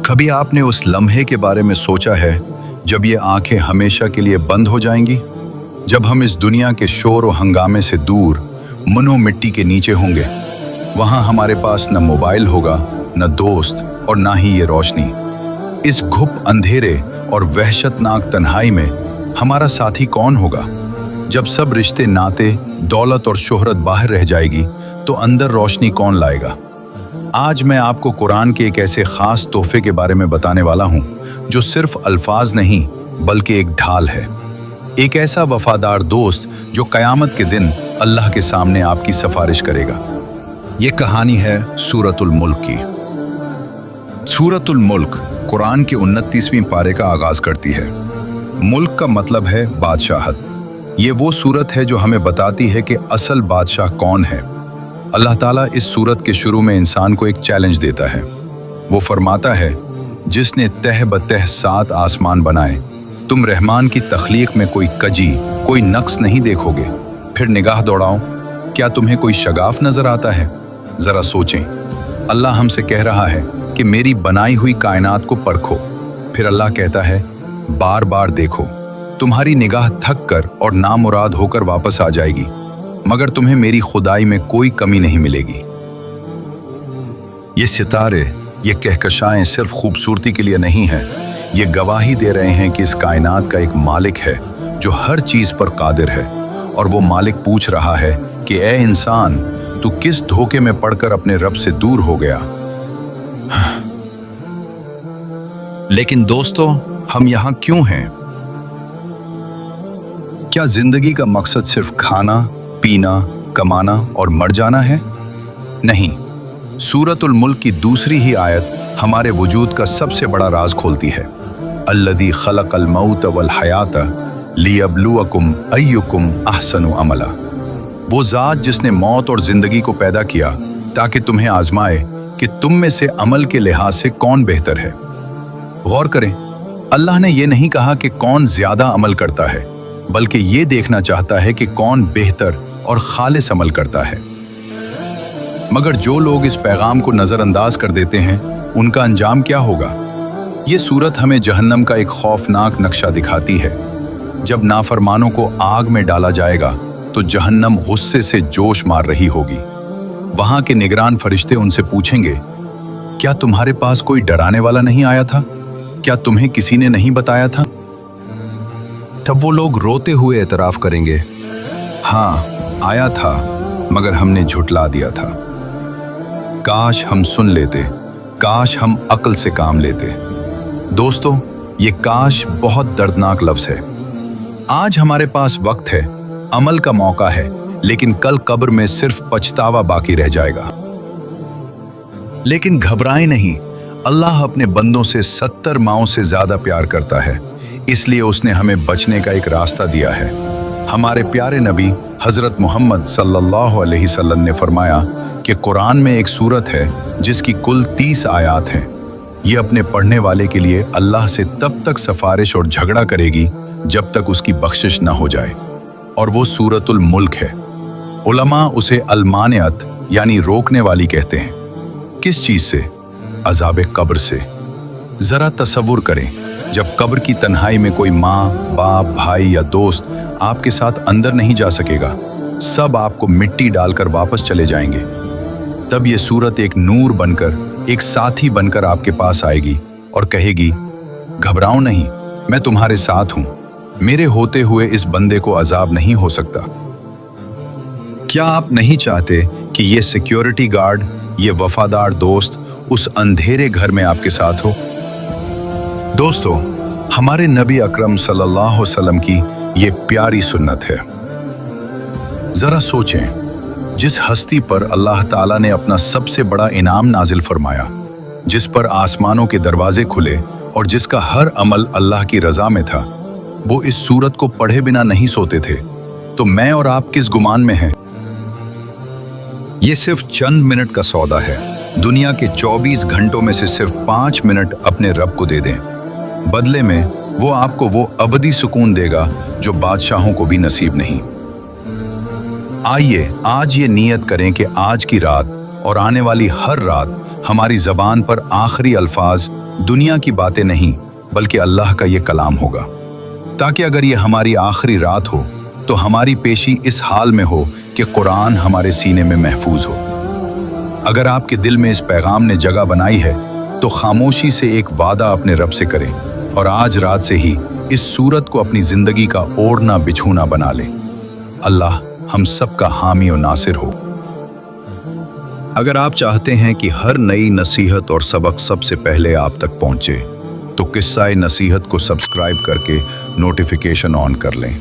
कभी आपने उस लम्हे के बारे में सोचा है जब ये आंखें हमेशा के लिए बंद हो जाएंगी, जब हम इस दुनिया के शोर और हंगामे से दूर मनो मिट्टी के नीचे होंगे? वहां हमारे पास न मोबाइल होगा, न दोस्त और ना ही ये रोशनी। इस घुप अंधेरे और वहशतनाक तन्हाई में हमारा साथी कौन होगा? जब सब रिश्ते, नाते, दौलत और शोहरत बाहर रह जाएगी तो अंदर रोशनी कौन लाएगा? आज मैं आपको कुरान के एक ऐसे खास तोहफे के बारे में बताने वाला हूं जो सिर्फ अल्फाज नहीं बल्कि एक ढाल है। एक ऐसा वफादार दोस्त जो कयामत के दिन अल्लाह के सामने आपकी सिफारिश करेगा। ये कहानी है सूरतुल मुल्क की। सूरतुल मुल्क कुरान के 29वें पारे का आगाज करती है। मुल्क का मतलब है बादशाहत। ये वो सूरत है जो हमें बताती है कि असल बादशाह कौन है। अल्लाह ताला इस सूरत के शुरू में इंसान को एक चैलेंज देता है। वो फरमाता है, जिसने तह बतह 7 आसमान बनाए, तुम रहमान की तख्लीक में कोई कजी, कोई नक्स नहीं देखोगे। फिर निगाह दौड़ाओ, क्या तुम्हें कोई शगाफ नजर आता है? जरा सोचें, अल्लाह हमसे कह रहा है कि मेरी बनाई हुई कायनात को परखो। फिर अल्लाह कहता है, बार बार देखो, तुम्हारी निगाह थक कर और नामुराद होकर वापस आ जाएगी, मगर तुम्हें मेरी खुदाई में कोई कमी नहीं मिलेगी। ये सितारे, ये कहकशाएं सिर्फ खूबसूरती के लिए नहीं है, ये गवाही दे रहे हैं कि इस कायनात का एक मालिक है जो हर चीज पर कादिर है। और वो मालिक पूछ रहा है कि ए इंसान, तू किस धोखे में पड़कर अपने रब से दूर हो गया? लेकिन दोस्तों, हम यहां क्यों हैं? क्या जिंदगी का मकसद सिर्फ खाना, पीना, कमाना और मर जाना है? नहीं। सूरतुल मुल्क की दूसरी ही आयत हमारे वजूद का सबसे बड़ा राज खोलती है। अल्लज़ी खलक़ल मौत वल हयात लियब्लुवकुम अय्युकुम अहसनु अमला। वो ज़ात जिसने मौत और जिंदगी को पैदा किया ताकि तुम्हें आजमाए कि तुम में से अमल के लिहाज से कौन बेहतर है। गौर करें, अल्लाह ने यह नहीं कहा कि कौन ज्यादा अमल करता है, बल्कि ये देखना चाहता है कि कौन बेहतर और खालिस अमल करता है। मगर जो लोग इस पैगाम को नजरअंदाज कर देते हैं, उनका अंजाम क्या होगा? ये सूरत हमें जहन्नम का एक खौफनाक नक्शा दिखाती है। जब नाफरमानों को आग में डाला जाएगा तो जहन्नम गुस्से से जोश मार रही होगी। वहां के निगरान फरिश्ते उनसे पूछेंगे, क्या तुम्हारे पास कोई डराने वाला नहीं आया था? क्या तुम्हें किसी ने नहीं बताया था? तब वो लोग रोते हुए एतराफ करेंगे, हाँ आया था, मगर हमने झुटला दिया था। काश हम सुन लेते, काश हम अक्ल से काम लेते। दोस्तों, ये काश बहुत दर्दनाक लफ्ज है। आज हमारे पास वक्त है, अमल का मौका है, लेकिन कल कब्र में सिर्फ पछतावा बाकी रह जाएगा। लेकिन घबराएं नहीं, अल्लाह अपने बंदों से 70 माओं से ज्यादा प्यार करता है, इसलिए उसने हमें बचने का एक रास्ता दिया है। हमारे प्यारे नबी हजरत मोहम्मद सल्लल्लाहु अलैहि वसल्लम ने फरमाया कि कुरान में एक सूरत है जिसकी कुल 30 आयात हैं। ये अपने पढ़ने वाले के लिए अल्लाह से तब तक सिफारिश और झगड़ा करेगी जब तक उसकी बख्शिश न हो जाए, और वो सूरतुल मुल्क है। उलमा उसे अलमानियत यानी रोकने वाली कहते हैं। किस चीज से? अजाब कब्र से। जरा तसव्वुर करें, जब कब्र की तन्हाई में कोई माँ, बाप, भाई या दोस्त आपके साथ अंदर नहीं जा सकेगा, सब आपको मिट्टी डालकर वापस चले जाएंगे। तब ये सूरत एक नूर बनकर, एक साथी बनकर आपके पास आएगी और कहेगी, घबराओ नहीं, मैं तुम्हारे साथ हूं। मेरे होते हुए इस बंदे को अजाब नहीं हो सकता। क्या आप नहीं चाहते कि ये सिक्योरिटी गार्ड, ये वफादार दोस्त उस अंधेरे घर में आपके साथ हो? दोस्तों, हमारे नबी अकरम सल्लल्लाहु अलैहि वसल्लम की ये प्यारी सुन्नत है। जरा सोचें, जिस हस्ती पर अल्लाह ताला ने अपना सबसे बड़ा इनाम नाजिल फरमाया, जिस पर आसमानों के दरवाजे खुले और जिसका हर अमल अल्लाह की रजा में था, वो इस सूरत को पढ़े बिना नहीं सोते थे, तो मैं और आप किस गुमान में हैं? ये सिर्फ चंद मिनट का सौदा है। दुनिया के 24 घंटों में से सिर्फ 5 मिनट अपने रब को दे दें, बदले में वो आपको वो अबदी सुकून देगा जो बादशाहों को भी नसीब नहीं। आइए आज ये नियत करें कि आज की रात और आने वाली हर रात हमारी ज़बान पर आखिरी अल्फाज दुनिया की बातें नहीं बल्कि अल्लाह का ये कलाम होगा, ताकि अगर ये हमारी आखिरी रात हो तो हमारी पेशी इस हाल में हो कि कुरान हमारे सीने में महफूज हो। अगर आपके दिल में इस पैगाम ने जगह बनाई है तो खामोशी से एक वादा अपने रब से करें और आज रात से ही इस सूरत को अपनी जिंदगी का ओढ़ना बिछूना बना लें। अल्लाह हम सब का हामी और नासिर हो। अगर आप चाहते हैं कि हर नई नसीहत और सबक सबसे पहले आप तक पहुंचे तो किस्सा-ए-नसीहत को सब्सक्राइब करके नोटिफिकेशन ऑन कर लें।